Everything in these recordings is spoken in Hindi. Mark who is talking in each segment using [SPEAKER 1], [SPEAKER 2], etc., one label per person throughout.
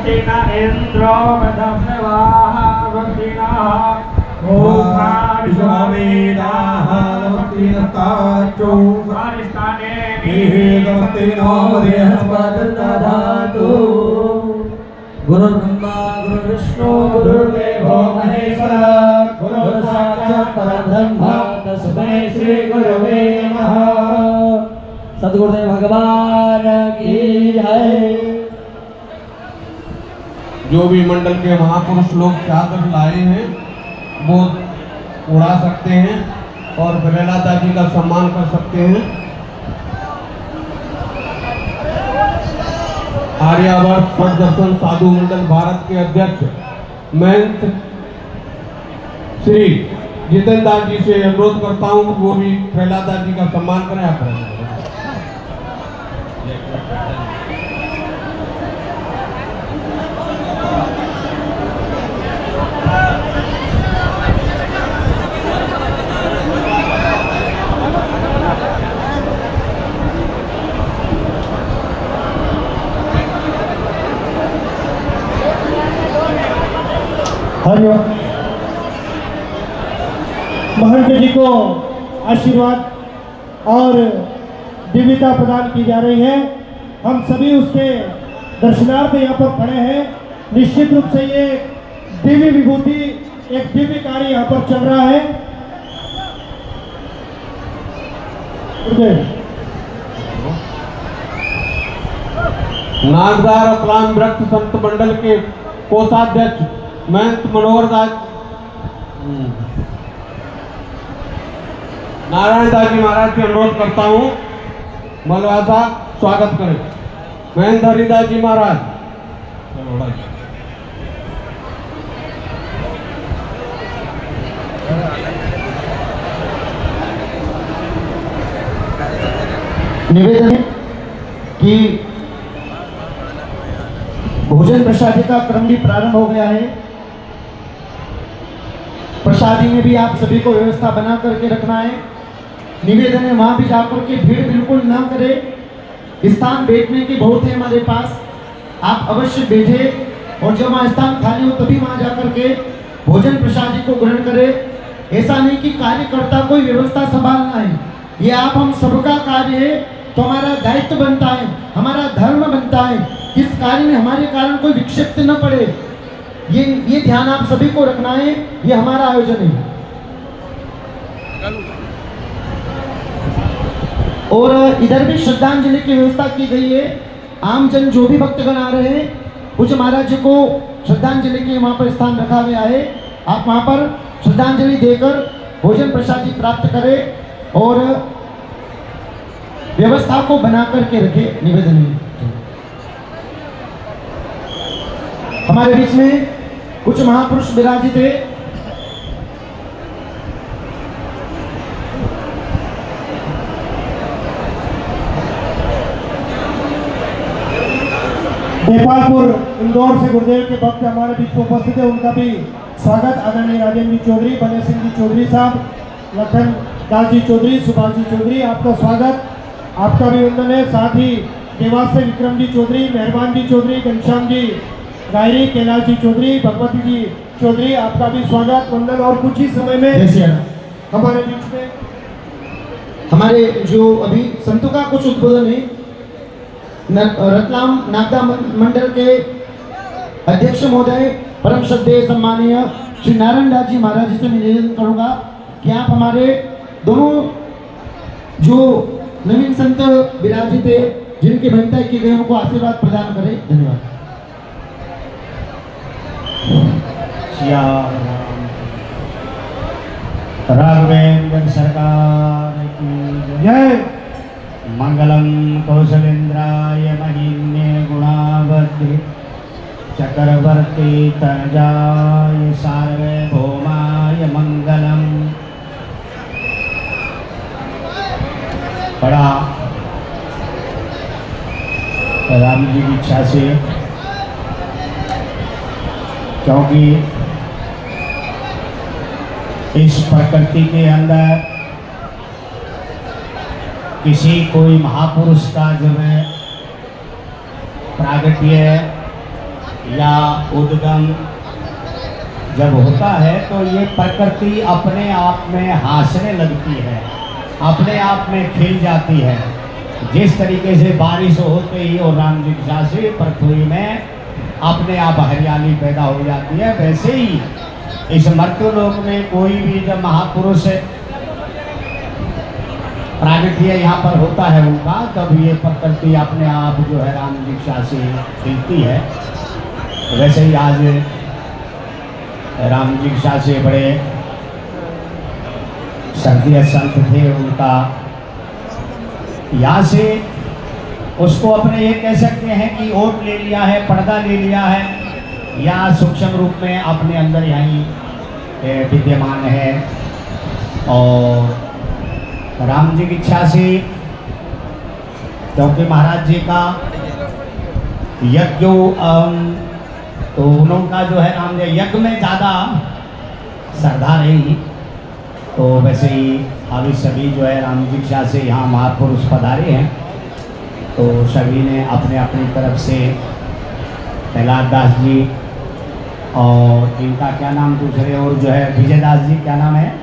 [SPEAKER 1] स्वस्तिना इन्द्रो वदस्वाः स्वस्तिनः
[SPEAKER 2] विश्ववेदाः स्वस्तिनस्तार्क्ष्यो
[SPEAKER 1] स्वादिष्ठाने
[SPEAKER 2] स्वस्तिनो बृहस्पतिर्दधातु। गुरुर्ब्रह्मा गुरुर्विष्णु गुरुर्देवो महेश्वरः गुरुर्साक्षात् परब्रह्म तस्मै श्री गुरवे नमः। सद्गुरुदेव भगवान की जय। जो भी मंडल के महापुरुष लोग चादर लाए हैं वो उड़ा सकते हैं और प्रहलादा जी का सम्मान कर सकते हैं। आर्यावर्त पथ दर्शन साधु मंडल भारत के अध्यक्ष महंत श्री जितेंद्र दास जी से अनुरोध करता हूँ वो भी प्रहलादा जी का सम्मान करें। आप
[SPEAKER 3] महंत जी को आशीर्वाद और दिव्यता प्रदान की जा रही है। हम सभी उसके दर्शनार्थ यहाँ पर खड़े हैं। निश्चित रूप से ये दिव्य विभूति एक दिव्य कार्य यहाँ पर चल रहा है।
[SPEAKER 2] नागदार अकलाम वृक्ष संत मंडल के कोषाध्यक्ष महंत मनोहर दास नारायण दास जी महाराज से अनुरोध करता हूँ मलवासा स्वागत करें। महंत हरिदास जी महाराज
[SPEAKER 3] निवेदन है कि भोजन प्रसादी का क्रम भी प्रारंभ हो गया है। प्रसादी में भी आप सभी को व्यवस्था बना करके रखना है। निवेदन है वहां भी जाकर के भीड़ बिल्कुल ना करें। स्थान बैठने की बहुत है हमारे पास, आप अवश्य बैठे और जब वहाँ स्थान खाली हो तभी वहां जाकर के भोजन प्रसादी को ग्रहण करें। ऐसा नहीं कि कार्यकर्ता कोई व्यवस्था संभालना है, ये आप हम सबका कार्य है। तो हमारा दायित्व बनता है, हमारा धर्म बनता है, इस कार्य में हमारे कारण कोई विक्षिप्त न पड़े, ये ध्यान आप सभी को रखना है। ये हमारा आयोजन है। और इधर भी श्रद्धांजलि की व्यवस्था की गई है। आमजन जो भी भक्तगण आ रहे हैं, पूज्य महाराज जी को श्रद्धांजलि के वहाँ पर स्थान रखा गया है। आप वहाँ पर श्रद्धांजलि देकर भोजन प्रसादी प्राप्त करें और व्यवस्था को बना करके रखे। निवेदन है हमारे बीच में कुछ महापुरुष विराजित है। नेपालपुर इंदौर से गुरुदेव के भक्त हमारे बीच में उपस्थित है, उनका भी स्वागत। आदरणीय राजेंद्र जी चौधरी, बने सिंह जी चौधरी साहब, लखन दास जी चौधरी, सुभाष जी चौधरी, आपका स्वागत, आपका भी वंदन है। साथ ही देवास से विक्रम जी चौधरी, मेहरबान जी चौधरी, घनश्याम जी गायरी, कैलाश जी चौधरी, भगवती जी चौधरी, आपका भी स्वागत वंदन। और कुछ ही समय में हमारे बीच में हमारे जो अभी संतों का कुछ उद्बोधन है। रतलाम नागदा मंडल के अध्यक्ष महोदय परम श्रद्धेय सम्मानीय श्री नारायण दास जी महाराज जी से मैं निवेदन करूंगा कि आप हमारे दोनों जो नवीन संत विराजित है, जिनकी महिमा की गई, उनको आशीर्वाद प्रदान करें। धन्यवाद।
[SPEAKER 1] राघवेंद्र सरकार की
[SPEAKER 3] जय।
[SPEAKER 1] मंगलम कौशलेन्द्राय महिम्ने गुणावधि चक्रवर्ती तनजाय सार्वभौमाय मंगलम। बड़ा राम जी की इच्छा से, क्योंकि इस प्रकृति के अंदर किसी कोई महापुरुष का जो है प्रागट्य या उद्गम जब होता है तो ये प्रकृति अपने आप में हंसने लगती है, अपने आप में खिल जाती है। जिस तरीके से बारिश होते ही और राम जी से पृथ्वी में अपने आप हरियाली पैदा हो जाती है, वैसे ही इस मर्त्य लोक में कोई भी जब महापुरुष प्रागट्य यहाँ पर होता है उनका, तब ये प्रकृति अपने आप जो है राम दीक्षा से खिलती है। वैसे ही आज राम दीक्षा से बड़े सर्दीय संत थे, उनका यहाँ से उसको अपने ये कह सकते हैं कि ओट ले लिया है, पर्दा ले लिया है, या सूक्ष्म रूप में अपने अंदर यहीं विद्यमान है। और राम जी की इच्छा से, क्योंकि महाराज जी का यज्ञ तो उनका जो है राम जी यज्ञ में ज़्यादा श्रद्धा रही, तो वैसे ही अभी सभी जो है राम जी की इच्छा से यहाँ महापुरुष पधारे हैं, तो सभी ने अपने अपनी तरफ से प्रहलाद दास जी और इनका क्या नाम दूसरे और जो है विजय दास जी, क्या नाम है,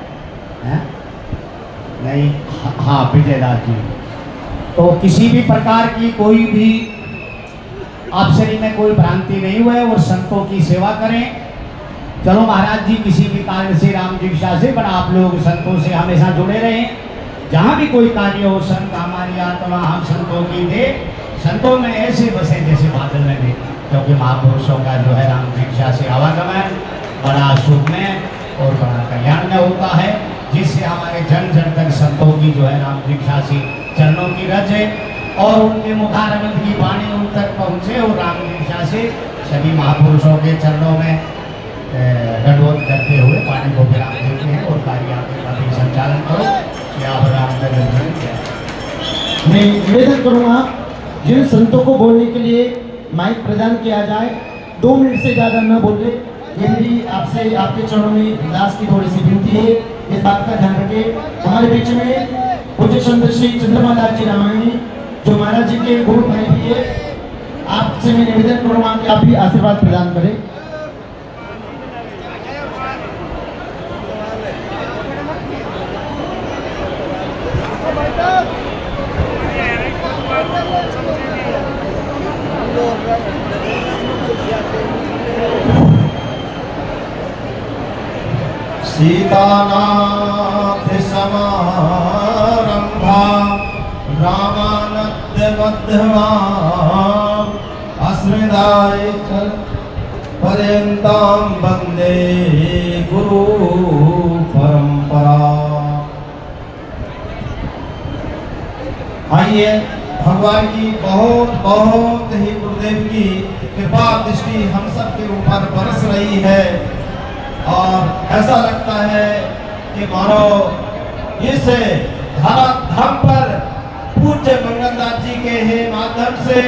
[SPEAKER 1] नहीं, हाँ विजय दास जी। तो किसी भी प्रकार की कोई भी आपसरी में कोई भ्रांति नहीं हुए और संतों की सेवा करें। चलो महाराज जी किसी भी कारण से राम जी से बड़ा आप लोग संतों से हमेशा जुड़े रहें। जहाँ भी कोई कार्य हो संत हमारी आत्मा हम संतों की दे, संतों में ऐसे बसे जैसे बादल में भी, क्योंकि महापुरुषों का जो है राम दीक्षा से आवागमन बड़ा सुख में और बड़ा कल्याण में होता है, जिससे हमारे जन जन तक संतों की जो है राम दीक्षा से चरणों की रज है और उनके मुखारविंद की वाणी उन तक पहुँचे और राम दीक्षा से सभी महापुरुषों के चरणों में दंडवत करते हुए पानी को विराम देते हैं और कार्य का भी संचालन करो।
[SPEAKER 3] मैं निवेदन करूँगा जिन संतों को बोलने के लिए माइक प्रदान किया जाए 2 मिनट से ज़्यादा न बोले, ये मेरी आपसे आपके चरणों में दास की थोड़ी सी विनती है, इस बात का ध्यान रखें। हमारे बीच में पूज्य संत श्री चंद्रमा दास जी रामायणी जो महाराज जी के गुरु भाई भी है, आपसे मैं निवेदन करूँगा कि आप भी आशीर्वाद प्रदान करें।
[SPEAKER 4] सीतानाथ समारंभा रामानद्य मध्यमा अस्मदाय पर्यन्तां वन्दे गुरु परंपरा। आइए भगवान की बहुत बहुत ही गुरुदेव की कृपा दृष्टि हम सब के ऊपर बरस रही है और ऐसा लगता है कि मानो इस धाम पर पूज्य मंगलदास जी के ही माध्यम से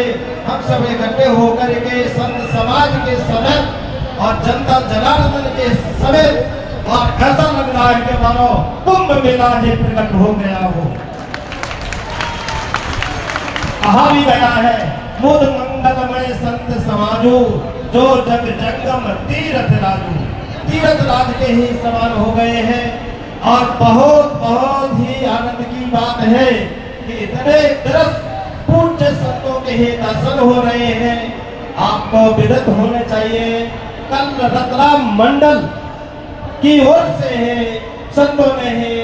[SPEAKER 4] हम सब इकट्ठे होकर के संत समाज के समेत और जनता जनार्दन के समेत, और ऐसा लग रहा है कि मानो कुंभ मेला ही प्रकट हो गया हो। कहा भी गया है मुद मंगलमय संत समाजो जो जग जंगम तीरथ राजू, तीरथ राज के ही समान हो गए हैं। और बहुत बहुत ही आनंद की बात है कि इतने तरस पूज्य संतों के ही दर्शन हो रहे हैं, आपको विदित होने चाहिए। कल रतलाम मंडल की ओर से है संतों ने है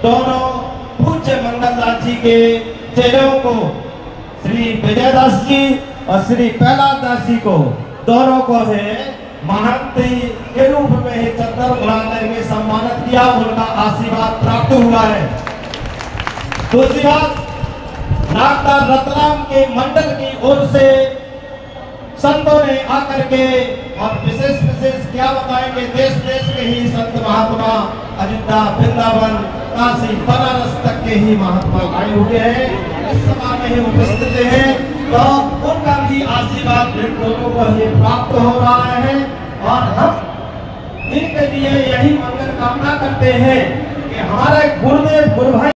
[SPEAKER 4] दोनों पूज्य मंगलदास जी के चेलों को, श्री विजयदास जी और श्री प्रहलाद दास जी को, दोनों को है महंती के रूप में ही चंदन बुलाकर में सम्मानित किया, उनका आशीर्वाद प्राप्त हुआ है। दूसरी बात, नागदार रतलाम के मंडल की ओर से संतों ने आकर के, और विशेष विशेष क्या बताएंगे, देश देश के ही संत महात्मा अयोध्या वृंदावन काशी बनारस तक के ही महात्मा आए हुए हैं, इस सभा में ही उपस्थित हैं, तो उनका भी आशीर्वाद लोगों को ही प्राप्त हो रहा है। और हम इनके लिए यही मंगल कामना करते हैं कि हमारे गुरुदेव गुरु भाई